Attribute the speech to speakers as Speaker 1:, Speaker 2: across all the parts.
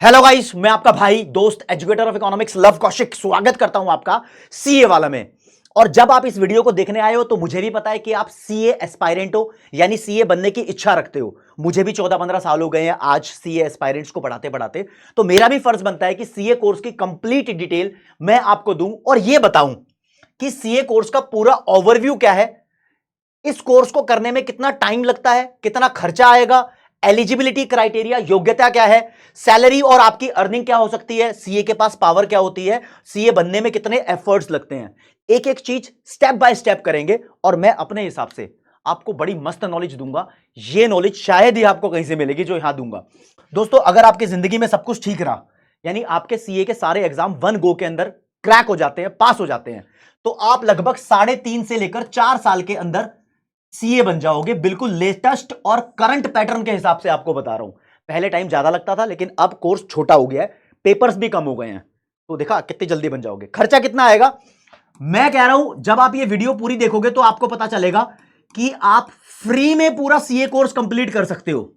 Speaker 1: Hello guys, मैं आपका भाई दोस्त educator of economics love Kaushik स्वागत करता हूं आपका सीए वाला में। और जब आप इस वीडियो को देखने आए हो तो मुझे भी पता है कि आप सीए एस्पायरेंट हो, यानी सीए बनने की इच्छा रखते हो। मुझे भी 14-15 साल हो गए हैं आज सीए एस्पायरेंट्स को पढ़ाते पढ़ाते। तो मेरा भी फर्ज बनता है कि सीए कोर्स की कंप्लीट डिटेल मैं आपको दूं और यह बताऊं कि सीए कोर्स का पूरा ओवरव्यू क्या है, इस कोर्स को करने में कितना टाइम लगता है, कितना खर्चा आएगा, एलिजिबिलिटी क्राइटेरिया योग्यता क्या है, सैलरी और आपकी अर्निंग क्या हो सकती है, सीए के पास पावर क्या होती है, सीए बनने में कितने एफर्ट्स लगते हैं। एक एक चीज स्टेप बाय स्टेप करेंगे और मैं अपने हिसाब से आपको बड़ी मस्त नॉलेज दूंगा। ये नॉलेज शायद ही आपको कहीं से मिलेगी जो यहां दूंगा। दोस्तों, अगर आपकी जिंदगी में सब कुछ ठीक रहा, यानी आपके सीए के सारे एग्जाम वन गो के अंदर क्रैक हो जाते हैं, पास हो जाते हैं, तो आप लगभग 3.5 से लेकर 4 साल के अंदर सीए बन जाओगे। बिल्कुल लेटेस्ट और करंट पैटर्न के हिसाब से आपको बता रहा हूं। पहले टाइम ज्यादा लगता था, लेकिन अब कोर्स छोटा हो गया है, पेपर्स भी कम हो गए हैं, तो देखा कितनी जल्दी बन जाओगे। खर्चा कितना आएगा मैं कह रहा हूं, जब आप ये वीडियो पूरी देखोगे तो आपको पता चलेगा कि आप फ्री में पूरा सीए कोर्स कंप्लीट कर सकते हो।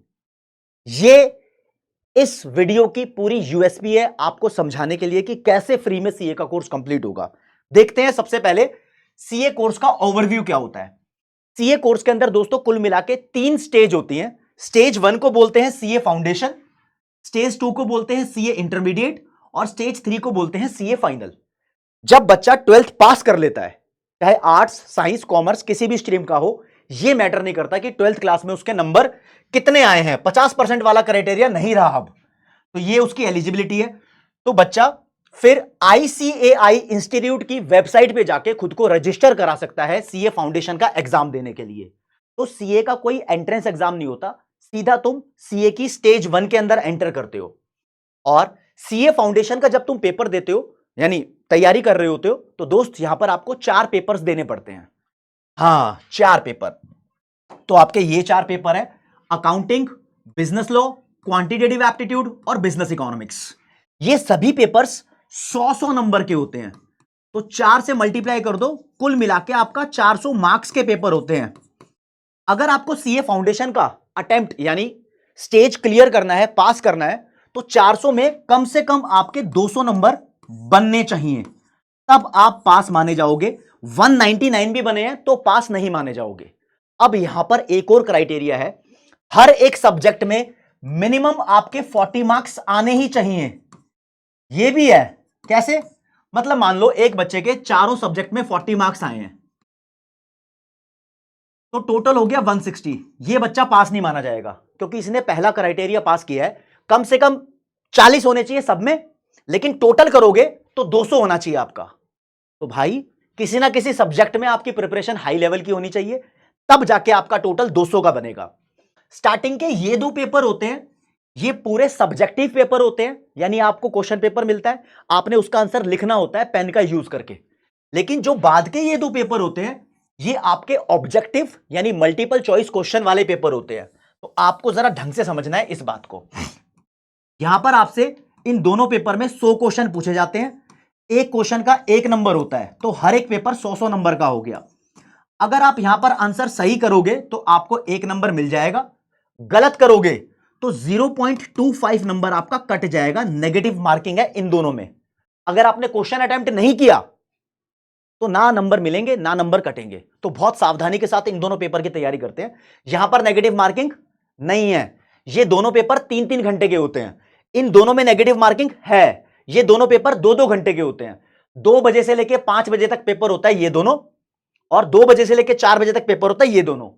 Speaker 1: ये इस वीडियो की पूरी यूएसपी है आपको समझाने के लिए कि कैसे फ्री में सीए का कोर्स कंप्लीट होगा। देखते हैं सबसे पहले सीए कोर्स का ओवरव्यू क्या होता है। सीए कोर्स के अंदर दोस्तों कुल मिला के 3 स्टेज होती हैं। स्टेज 1 को बोलते हैं सीए फाउंडेशन, स्टेज 2 को बोलते हैं सीए इंटरमीडिएट और स्टेज 3 को बोलते हैं सीए फाइनल। जब बच्चा 12th पास कर लेता है, चाहे आर्ट्स साइंस कॉमर्स किसी भी स्ट्रीम का हो, यह मैटर नहीं करता कि 12th क्लास में उसके नंबर कितने आए हैं, 50% वाला क्राइटेरिया नहीं रहा अब, तो यह उसकी एलिजिबिलिटी है। तो बच्चा फिर आईसीएआई इंस्टीट्यूट की वेबसाइट पे जाके खुद को रजिस्टर करा सकता है सीए फाउंडेशन का एग्जाम देने के लिए। तो सीए का कोई एंट्रेंस एग्जाम नहीं होता, सीधा तुम सीए की स्टेज 1 के अंदर एंटर करते हो। और सीए फाउंडेशन का जब तुम पेपर देते हो, यानी तैयारी कर रहे होते हो, तो दोस्त यहां पर आपको 4 पेपर्स देने पड़ते हैं। हाँ, 4 पेपर। तो आपके ये 4 पेपर है: accounting, business law, quantitative aptitude और बिजनेस इकोनॉमिक्स। ये सभी पेपर्स 100 नंबर के होते हैं, तो 4 से मल्टीप्लाई कर दो, कुल मिला के आपका 400 मार्क्स के पेपर होते हैं। अगर आपको सीए फाउंडेशन का अटेम्प्ट यानी स्टेज क्लियर करना है, पास करना है, तो 400 में कम से कम आपके 200 नंबर बनने चाहिए, तब आप पास माने जाओगे। 199 भी बने हैं तो पास नहीं माने जाओगे। अब यहां पर एक और क्राइटेरिया है, हर एक सब्जेक्ट में मिनिमम आपके 40 मार्क्स आने ही चाहिए। यह भी है। कैसे? मतलब मान लो एक बच्चे के चारों सब्जेक्ट में 40 मार्क्स आए हैं, तो टोटल हो गया 160। यह बच्चा पास नहीं माना जाएगा, क्योंकि इसने पहला क्राइटेरिया पास किया है। कम से कम 40 होने चाहिए सब में, लेकिन टोटल करोगे तो 200 होना चाहिए आपका। तो भाई, किसी ना किसी सब्जेक्ट में आपकी प्रिपरेशन हाई लेवल की होनी चाहिए, तब जाके आपका टोटल 200 का बनेगा। स्टार्टिंग के ये 2 पेपर होते हैं, ये पूरे सब्जेक्टिव पेपर होते हैं, यानी आपको क्वेश्चन पेपर मिलता है, आपने उसका आंसर लिखना होता है पेन का यूज करके। लेकिन जो बाद के ये 2 पेपर होते हैं, ये आपके ऑब्जेक्टिव यानी मल्टीपल चॉइस क्वेश्चन वाले पेपर होते हैं। तो आपको जरा ढंग से समझना है इस बात को। यहां पर आपसे इन दोनों पेपर में 100 क्वेश्चन पूछे जाते हैं। एक क्वेश्चन का 1 नंबर होता है, तो हर एक पेपर 100-100 नंबर का हो गया। अगर आप यहां पर आंसर सही करोगे तो आपको 1 नंबर मिल जाएगा, गलत करोगे तो 0.25 नंबर आपका कट जाएगा। नेगेटिव मार्किंग है इन दोनों में। अगर आपने क्वेश्चन अटेम्प्ट नहीं किया तो ना नंबर मिलेंगे ना नंबर कटेंगे। तो बहुत सावधानी के साथ इन दोनों पेपर की तैयारी करते हैं। यहां पर नेगेटिव मार्किंग नहीं है। ये दोनों पेपर 3-3 घंटे के होते हैं, इन दोनों में नेगेटिव मार्किंग है। ये दोनों पेपर 2-2 घंटे के होते हैं। 2 बजे से लेकर 5 बजे तक पेपर होता है ये दोनों, और 2 बजे से लेकर 4 बजे तक पेपर होता है ये दोनों।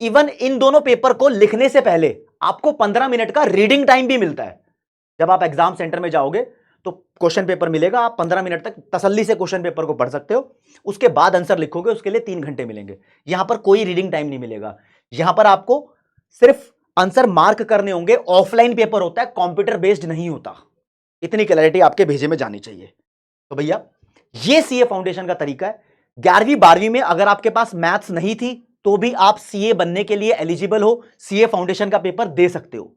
Speaker 1: इवन इन दोनों पेपर को लिखने से पहले आपको 15 मिनट का रीडिंग टाइम भी मिलता है। जब आप एग्जाम सेंटर में जाओगे तो क्वेश्चन पेपर मिलेगा, आप 15 मिनट तक तसल्ली से क्वेश्चन पेपर को पढ़ सकते हो। उसके बाद आंसर लिखोगे, उसके लिए 3 घंटे मिलेंगे। यहां पर कोई रीडिंग टाइम नहीं मिलेगा। यहां पर आपको सिर्फ आंसर मार्क करने होंगे। ऑफलाइन पेपर होता है, कंप्यूटर बेस्ड नहीं होता। इतनी क्लैरिटी आपके भेजे में जानी चाहिए। तो भैया, ये सीए फाउंडेशन का तरीका है। 11वीं 12वीं में अगर आपके पास मैथ्स नहीं थी तो भी आप सीए बनने के लिए एलिजिबल हो, सीए फाउंडेशन का पेपर दे सकते हो।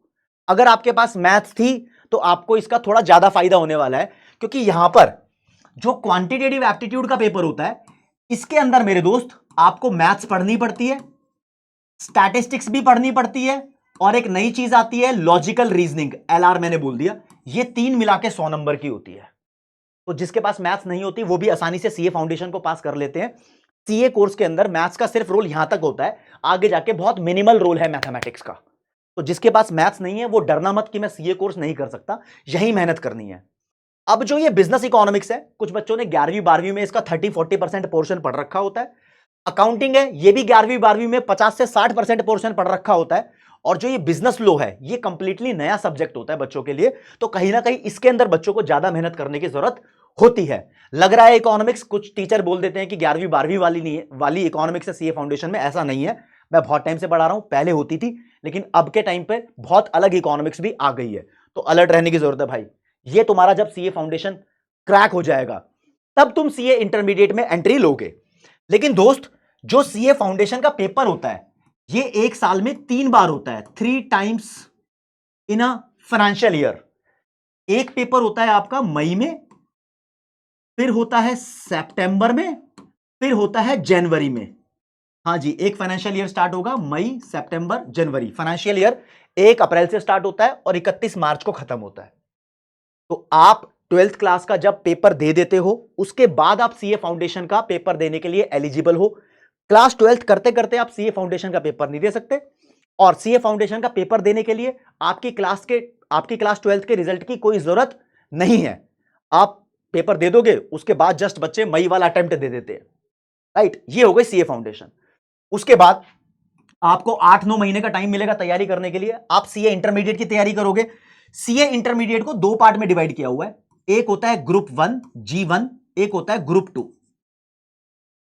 Speaker 1: अगर आपके पास मैथ्स थी तो आपको इसका थोड़ा ज्यादा फायदा होने वाला है, क्योंकि यहां पर जो क्वांटिटेटिव एप्टीट्यूड का पेपर होता है, इसके अंदर मेरे दोस्त आपको मैथ्स पढ़नी पड़ती है, स्टैटिस्टिक्स भी पढ़नी पड़ती है, और एक नई चीज आती है लॉजिकल रीजनिंग, एलआर मैंने बोल दिया। ये तीन मिला के 100 नंबर की होती है। तो जिसके पास मैथ्स नहीं होती वो भी आसानी से सीए फाउंडेशन को पास कर लेते हैं। सीए कोर्स के अंदर मैथ्स का सिर्फ रोल यहां तक होता है, आगे जाके बहुत मिनिमल रोल है मैथमेटिक्स का। तो जिसके पास मैथ्स नहीं है वो डरना मत कि मैं सीए कोर्स नहीं कर सकता, यही मेहनत करनी है। अब जो ये बिजनेस इकोनॉमिक्स है, कुछ बच्चों ने 11वीं 12वीं में इसका 30-40% पोर्शन पढ़ रखा होता है। अकाउंटिंग है, ये भी 11वीं 12वीं में 50 से 60% पोर्शन पढ़ रखा होता है। और जो ये बिजनेस लॉ है, ये कंप्लीटली नया सब्जेक्ट होता है बच्चों के लिए, तो कहीं ना कहीं इसके अंदर बच्चों को ज्यादा मेहनत करने की जरूरत होती है। लग रहा है इकोनॉमिक्स, कुछ टीचर बोल देते हैं कि 11वीं 12वीं वाली नहीं है, वाली इकोनॉमिक्स है सीए फाउंडेशन में, ऐसा नहीं है। मैं बहुत टाइम से पढ़ा रहा हूं, पहले होती थी, लेकिन अब के टाइम पे बहुत अलग इकोनॉमिक्स भी आ गई है, तो अलर्ट रहने की जरूरत है भाई। ये तुम्हारा जब सीए फाउंडेशन क्रैक हो जाएगा तब तुम सीए इंटरमीडिएट में एंट्री लोगे। लेकिन दोस्त, जो सीए फाउंडेशन का पेपर होता है, ये एक साल में 3 बार होता है, 3 times in a financial year. एक पेपर होता है आपका मई में, फिर होता है सितंबर में, फिर होता है जनवरी में। हाँ जी, एक फाइनेंशियल ईयर स्टार्ट होगा मई सितंबर जनवरी। फाइनेंशियल ईयर 1 अप्रैल से स्टार्ट होता है और 31 मार्च को खत्म होता है। तो आप 12th क्लास का जब पेपर दे देते हो, उसके बाद आप सीए फाउंडेशन का पेपर देने के लिए एलिजिबल हो। क्लास 12th करते करते आप सीए फाउंडेशन का पेपर नहीं दे सकते, और सीए फाउंडेशन का पेपर देने के लिए आपकी क्लास 12th के रिजल्ट की कोई जरूरत नहीं है। आप पेपर दे दोगे, उसके बाद जस्ट बच्चे मई वाला अटेम्प्ट दे देते हैं, राइट। ये हो गई सीए फाउंडेशन। उसके बाद आपको 8-9 महीने का टाइम मिलेगा तैयारी करने के लिए। आप सीए इंटरमीडिएट की तैयारी करोगे। सीए इंटरमीडिएट को 2 पार्ट में डिवाइड किया हुआ है, एक होता है ग्रुप 1 G1, एक होता है ग्रुप 2।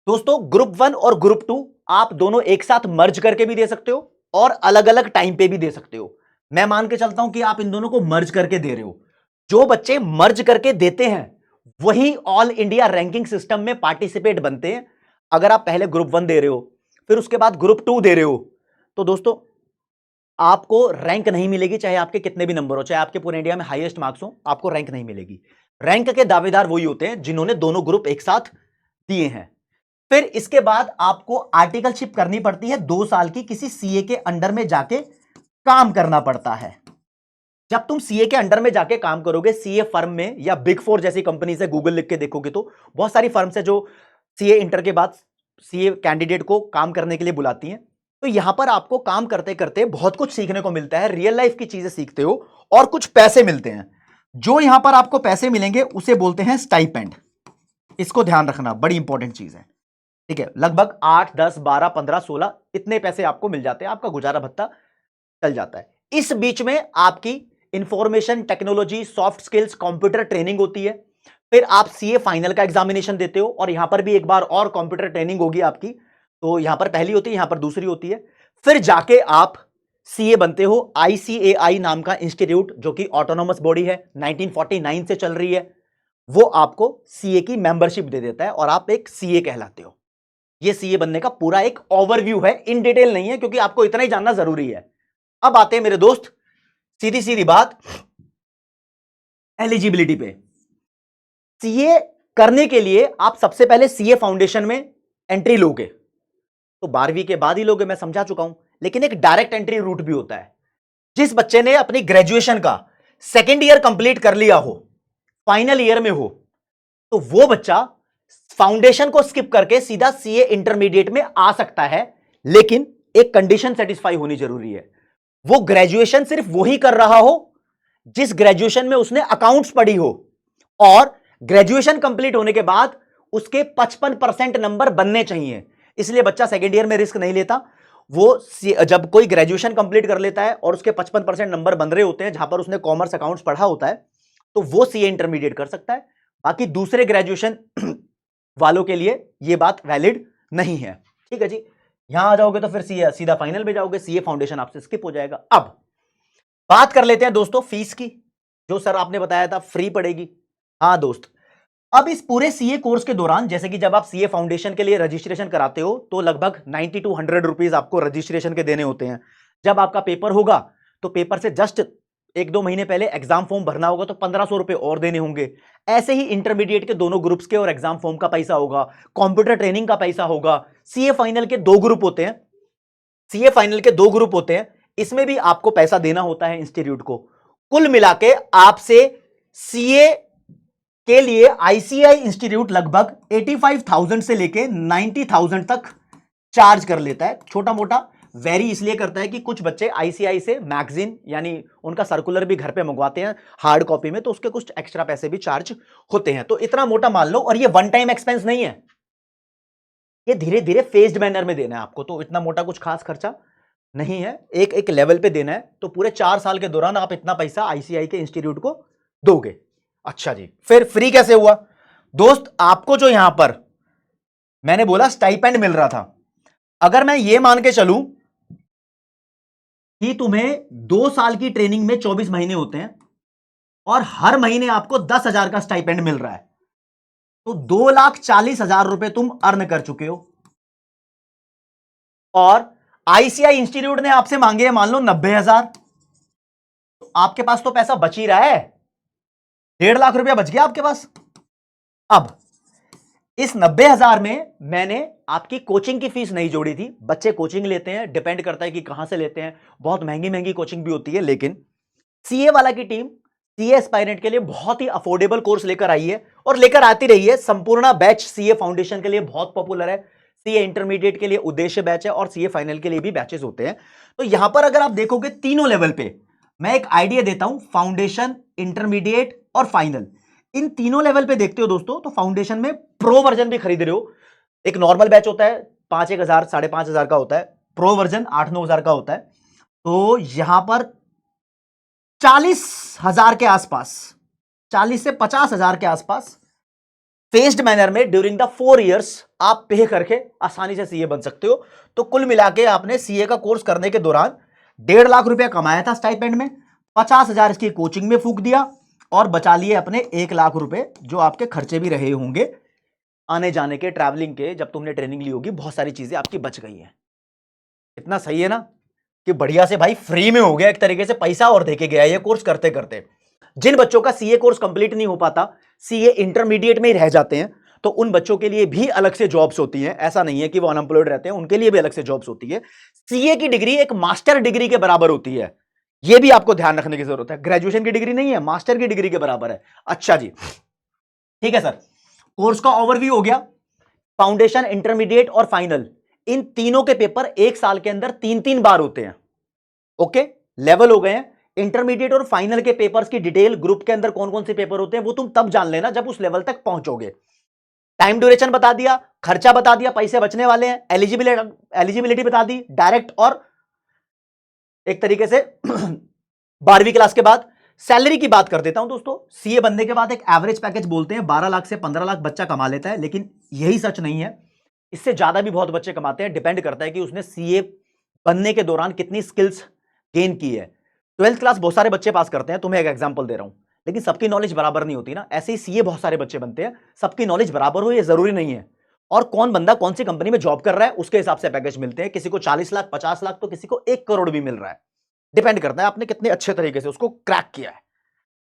Speaker 1: दोस्तों, ग्रुप 1 और ग्रुप 2 आप दोनों एक साथ मर्ज करके भी दे सकते हो और अलग अलग टाइम पे भी दे सकते हो। मैं मान के चलता हूं कि आप इन दोनों को मर्ज करके दे रहे हो। जो बच्चे मर्ज करके देते हैं वही ऑल इंडिया रैंकिंग सिस्टम में पार्टिसिपेट बनते हैं। अगर आप पहले ग्रुप 1 दे रहे हो, फिर उसके बाद ग्रुप 2 दे रहे हो, तो दोस्तों आपको रैंक नहीं मिलेगी, चाहे आपके कितने भी नंबर हो, चाहे आपके पूरे इंडिया में हाईएस्ट मार्क्स हो, आपको रैंक नहीं मिलेगी। रैंक के दावेदार वही होते हैं जिन्होंने दोनों ग्रुप एक साथ दिए हैं। फिर इसके बाद आपको आर्टिकलशिप करनी पड़ती है 2 साल की, किसी सीए के अंडर में जाके काम करना पड़ता है। जब तुम सीए के अंडर में जाके काम करोगे सीए फर्म में या बिग 4 जैसी कंपनी से, गूगल लिख के देखोगे तो बहुत सारी फर्म्स है जो सीए इंटर के बाद सीए कैंडिडेट को काम करने के लिए बुलाती हैं। तो यहां पर आपको काम करते करते बहुत कुछ सीखने को मिलता है, रियल लाइफ की चीजें सीखते हो और कुछ पैसे मिलते हैं। जो यहां पर आपको पैसे मिलेंगे उसे बोलते हैं स्टाइपेंड। इसको ध्यान रखना, बड़ी इंपॉर्टेंट चीज है, ठीक है। लगभग 8, 10, 12, 15, 16 इतने पैसे आपको मिल जाते हैं, आपका गुजारा भत्ता चल जाता है। इस बीच में आपकी information technology, soft skills, computer training होती है। फिर आप सीए फाइनल का एग्जामिनेशन देते हो और यहां पर भी एक बार और कंप्यूटर ट्रेनिंग होगी आपकी। तो यहां पर पहली होती है, यहां पर दूसरी होती है। फिर जाके आप सीए बनते हो। आईसीएआई नाम का इंस्टीट्यूट, जो कि ऑटोनोमस बॉडी है, 1949 से चल रही है, वो आपको सीए की मेंबरशिप दे देता है और आप एक सीए कहलाते हो। ये सीए बनने का पूरा एक ओवरव्यू है, इन डिटेल नहीं है, क्योंकि आपको इतना ही जानना जरूरी है। अब आते हैं मेरे दोस्त सीधी सीधी बात एलिजिबिलिटी पे। सीए करने के लिए आप सबसे पहले सीए फाउंडेशन में एंट्री लोगे, तो 12वीं के बाद ही लोगे, मैं समझा चुका हूं। लेकिन एक डायरेक्ट एंट्री रूट भी होता है। जिस बच्चे ने अपनी ग्रेजुएशन का 2nd ईयर कंप्लीट कर लिया हो, फाइनल ईयर में हो, तो वो बच्चा फाउंडेशन को स्किप करके सीधा सीए इंटरमीडिएट में आ सकता है। लेकिन एक कंडीशन सेटिस्फाई होनी जरूरी है, वो ग्रेजुएशन सिर्फ वही कर रहा हो जिस ग्रेजुएशन में उसने अकाउंट्स पढ़ी हो, और ग्रेजुएशन कंप्लीट होने के बाद उसके 55% नंबर बनने चाहिए। इसलिए बच्चा 2nd ईयर में रिस्क नहीं लेता। वो जब कोई ग्रेजुएशन कंप्लीट कर लेता है और उसके 55% नंबर बन रहे होते हैं, जहां पर उसने कॉमर्स अकाउंट्स पढ़ा होता है, तो वो सीए इंटरमीडिएट कर सकता है। बाकी दूसरे ग्रेजुएशन वालों के लिए यह बात वैलिड नहीं है, ठीक है जी। यहां आ जाओगे तो फिर सीए सीधा फाइनल में जाओगे, सीए फाउंडेशन आपसे स्किप हो जाएगा। अब बात कर लेते हैं दोस्तों फीस की, जो सर आपने बताया था फ्री पड़ेगी। हाँ दोस्त, अब इस पूरे सीए कोर्स के दौरान, जैसे कि जब आप सीए फाउंडेशन के लिए रजिस्ट्रेशन कराते हो, तो लगभग 90 to 100 रुपीज आपको रजिस्ट्रेशन के देने होते हैं। जब आपका पेपर होगा तो पेपर से जस्ट 1-2 महीने पहले एग्जाम फॉर्म भरना होगा, तो 1500 रुपए और देने होंगे। ऐसे ही इंटरमीडिएट के दोनों ग्रुप्स के और एग्जाम फॉर्म का पैसा होगा, कंप्यूटर ट्रेनिंग का पैसा होगा। सीए फाइनल के 2 ग्रुप होते हैं, सीए फाइनल के 2 ग्रुप होते हैं, इसमें भी आपको पैसा देना होता है इंस्टीट्यूट को। कुल मिला के आपसे सीए के लिए आईसीआई इंस्टीट्यूट लगभग 85,000 से लेके 90,000 तक चार्ज कर लेता है। छोटा मोटा वेरी इसलिए करता है कि कुछ बच्चे आईसीआई से मैगजीन यानी उनका सर्कुलर भी घर पे मंगवाते हैं हार्ड कॉपी में, तो उसके कुछ एक्स्ट्रा पैसे भी चार्ज होते हैं। तो इतना मोटा मान लो, और ये वन टाइम एक्सपेंस नहीं है, ये धीरे धीरे फेज्ड मैनर में देना है आपको। तो इतना मोटा कुछ खास खर्चा नहीं है, एक एक लेवल पे देना है। तो पूरे 4 साल के दौरान आप इतना पैसा आईसीआई के इंस्टीट्यूट को दोगे। अच्छा जी, फिर फ्री कैसे हुआ दोस्त? आपको जो यहां पर मैंने बोला स्टाइपेंड मिल रहा था, अगर मैं ये मान के चलूं कि तुम्हें 2 साल की ट्रेनिंग में 24 महीने होते हैं और हर महीने आपको 10,000 का स्टाइपेंड मिल रहा है, तो 2,40,000 रुपए तुम अर्न कर चुके हो। और आईसीआई इंस्टीट्यूट ने आपसे मांगे हैं मान लो 90,000, तो आपके पास तो पैसा बच ही रहा है, 1.5 लाख रुपया बच गया आपके पास। अब इस 90,000 में मैंने आपकी कोचिंग की फीस नहीं जोड़ी थी। बच्चे कोचिंग लेते हैं, डिपेंड करता है कि कहां से लेते हैं, बहुत महंगी महंगी कोचिंग भी होती है, लेकिन सीए वाला की टीम सीए एस्पायरेंट के लिए बहुत ही अफोर्डेबल कोर्स लेकर आई है और लेकर आती रही है। संपूर्ण बैच सीए फाउंडेशन के लिए बहुत पॉपुलर है, सीए इंटरमीडिएट के लिए उद्देश्य बैच है और सीए फाइनल के लिए भी बैचेस होते हैं। तो यहां पर अगर आप देखोगे तीनों लेवल पे मैं एक आइडिया देता हूं, फाउंडेशन, इंटरमीडिएट और फाइनल, इन तीनों लेवल पे देखते हो दोस्तों, तो फाउंडेशन में प्रो वर्जन भी खरीद रहे हो। एक नॉर्मल बैच होता है 5,000 5,500 का होता है, प्रो वर्जन 8,000 का होता है। तो यहां पर 40,000 के आसपास, 40 से 50,000 के आसपास फेस्ड मैनर में ड्यूरिंग द 4 इयर्स आप पे करके आसानी से सीए बन सकते हो। तो कुल मिला के आपने सीए का कोर्स करने के दौरान 1.5 लाख रुपया कमाया था स्टाइपेंड में, 50,000 इसकी कोचिंग में फूंक दिया और बचा लिए अपने 1 लाख रुपए, जो आपके खर्चे भी रहे होंगे आने जाने के, ट्रैवलिंग के, जब तुमने ट्रेनिंग ली होगी, बहुत सारी चीजें आपकी बच गई हैं। इतना सही है ना कि बढ़िया से भाई फ्री में हो गया, एक तरीके से पैसा और देके गया ये कोर्स करते करते। जिन बच्चों का सीए कोर्स कंप्लीट नहीं हो पाता, सीए इंटरमीडिएट में ही रह जाते हैं, तो उन बच्चों के लिए भी अलग से जॉब्स होती हैं। ऐसा नहीं है कि वो अनएम्प्लॉयड रहते हैं, उनके लिए भी अलग से जॉब्स होती है। सीए की डिग्री एक मास्टर डिग्री के बराबर होती है, यह भी आपको ध्यान रखने की जरूरत है। ग्रेजुएशन की डिग्री नहीं है, मास्टर की डिग्री के बराबर है। अच्छा जी, ठीक है सर, कोर्स का ओवरव्यू हो गया। फाउंडेशन, इंटरमीडिएट और फाइनल, इन तीनों के पेपर एक साल के अंदर 3-3 बार होते हैं। ओके, लेवल हो गए हैं। इंटरमीडिएट और फाइनल के पेपर्स की डिटेल, ग्रुप के अंदर कौन कौन से पेपर होते हैं, वो तुम तब जान लेना जब उस लेवल तक पहुंचोगे। टाइम ड्यूरेशन बता दिया, खर्चा बता दिया, पैसे बचने वाले हैं, एलिजिबिलिटी बता दी डायरेक्ट और एक तरीके से 12वीं क्लास के बाद। सैलरी की बात कर देता हूं दोस्तों, सीए बनने के बाद एक एवरेज पैकेज बोलते हैं 12 लाख से 15 लाख बच्चा कमा लेता है, लेकिन यही सच नहीं है, इससे ज्यादा भी बहुत बच्चे कमाते हैं। डिपेंड करता है कि उसने सीए बनने के दौरान कितनी स्किल्स गेन की है। 12th क्लास बहुत सारे बच्चे पास करते हैं, तुम्हें एक एग्जांपल दे रहा हूं, लेकिन सबकी नॉलेज बराबर नहीं होती ना। ऐसे ही सीए बहुत सारे बच्चे बनते हैं, सबकी नॉलेज बराबर हो ये जरूरी नहीं है। और कौन बंदा कौन सी कंपनी में जॉब कर रहा है उसके हिसाब से पैकेज मिलते हैं, किसी को 40 लाख 50 लाख, तो किसी को 1 करोड़ भी मिल रहा है। डिपेंड करता है आपने कितने अच्छे तरीके से उसको क्रैक किया है।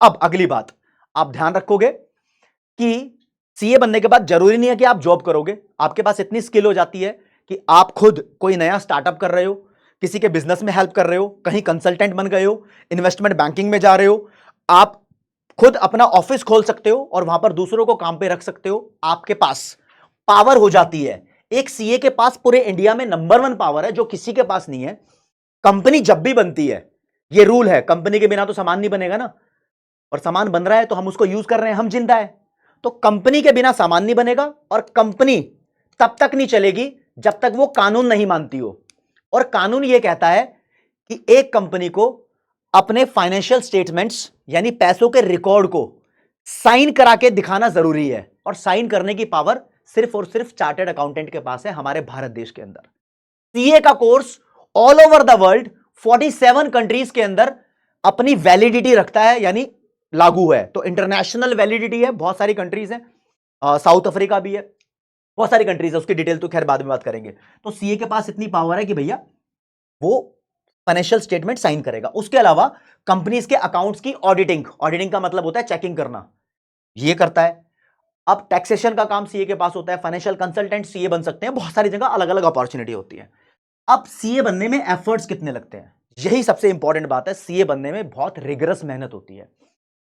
Speaker 1: अब अगली बात आप ध्यान रखोगे कि सीए बनने के बाद जरूरी नहीं है कि आप जॉब करोगे, आपके पास इतनी स्किल हो जाती है कि आप खुद कोई नया स्टार्टअप कर रहे हो, किसी के बिजनेस में हेल्प कर रहे हो, कहीं कंसल्टेंट बन गए हो, इन्वेस्टमेंट बैंकिंग में जा रहे हो, आप खुद अपना ऑफिस खोल सकते हो और वहां पर दूसरों को काम पे रख सकते हो। आपके पास पावर हो जाती है। एक सीए के पास पूरे इंडिया में नंबर 1 पावर है जो किसी के पास नहीं है। कंपनी जब भी बनती है, ये रूल है, कंपनी के बिना तो सामान नहीं बनेगा ना, और सामान बन रहा है तो हम उसको यूज कर रहे हैं, हम जिंदा है। तो कंपनी के बिना सामान नहीं बनेगा और कंपनी तब तक नहीं चलेगी जब तक वो कानून नहीं मानती हो। और कानून ये कहता है कि एक कंपनी को अपने फाइनेंशियल स्टेटमेंट्स यानी पैसों के रिकॉर्ड को साइन करा के दिखाना जरूरी है, और साइन करने की पावर सिर्फ और सिर्फ चार्टर्ड अकाउंटेंट के पास है हमारे भारत देश के अंदर। सीए का course all over the world 47 countries के अंदर अपनी वैलिडिटी रखता है, यानी लागू है। तो इंटरनेशनल वैलिडिटी है, बहुत सारी कंट्रीज है, साउथ अफ्रीका भी है, बहुत सारी कंट्रीज है, उसकी डिटेल तो खैर बाद में बात करेंगे। तो सीए के पास इतनी पावर है कि भैया वो फाइनेंशियल स्टेटमेंट साइन करेगा। उसके अलावा कंपनीज के अकाउंट्स की ऑडिटिंग, ऑडिटिंग का मतलब होता है चेकिंग करना, ये करता है। अब टैक्सेशन का काम सीए के पास होता है, फाइनेंशियल कंसल्टेंट सीए बन सकते हैं, बहुत सारी जगह अलग अलग अपॉर्चुनिटी होती है। अब सीए बनने में एफर्ट्स कितने लगते हैं यही सबसे इंपॉर्टेंट बात है, सीए बनने में बहुत रिगरस मेहनत होती है।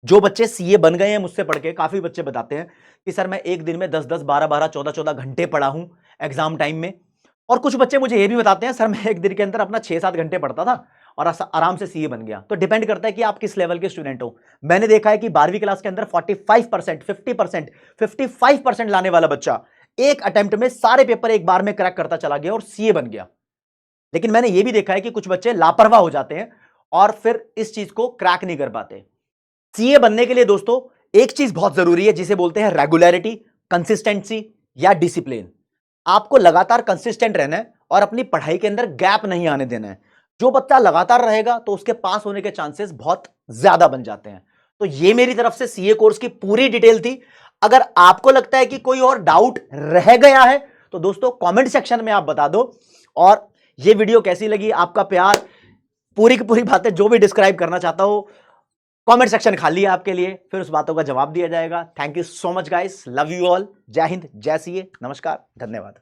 Speaker 1: जो बच्चे सीए बन गए हैं मुझसे पढ़ के, काफी बच्चे बताते हैं कि सर मैं एक दिन में 10-10, 12-12, 14-14 घंटे पढ़ा हूं एग्जाम टाइम में। और कुछ बच्चे मुझे ये भी बताते हैं सर मैं एक दिन के अंदर अपना 6-7 घंटे पढ़ता था और आराम से सीए बन गया। तो डिपेंड करता है कि आप किस लेवल के स्टूडेंट हो। मैंने देखा है कि 12वीं क्लास के अंदर 45%, 50%, 55% लाने वाला बच्चा एक अटेम्प्ट में सारे पेपर एक बार में क्रैक करता चला गया और सीए बन गया। लेकिन मैंने यह भी देखा है कि कुछ बच्चे लापरवाह हो जाते हैं और फिर इस चीज को क्रैक नहीं कर पाते। सीए बनने के लिए दोस्तों एक चीज बहुत जरूरी है जिसे बोलते हैं रेगुलरिटी, कंसिस्टेंसी या डिसिप्लिन। आपको लगातार कंसिस्टेंट रहना है और अपनी पढ़ाई के अंदर गैप नहीं आने देना है। जो बच्चा लगातार रहेगा तो उसके पास होने के चांसेस बहुत ज्यादा बन जाते हैं। तो ये मेरी तरफ से सीए कोर्स की पूरी डिटेल थी। अगर आपको लगता है कि कोई और डाउट रह गया है तो दोस्तों कमेंट सेक्शन में आप बता दो। और ये वीडियो कैसी लगी, आपका प्यार, पूरी की पूरी बातें जो भी डिस्क्राइब करना चाहता हूं, कमेंट सेक्शन खाली है आपके लिए, फिर उस बातों का जवाब दिया जाएगा। Thank you so much guys, love you all, जय हिंद, जय सीए, नमस्कार, धन्यवाद।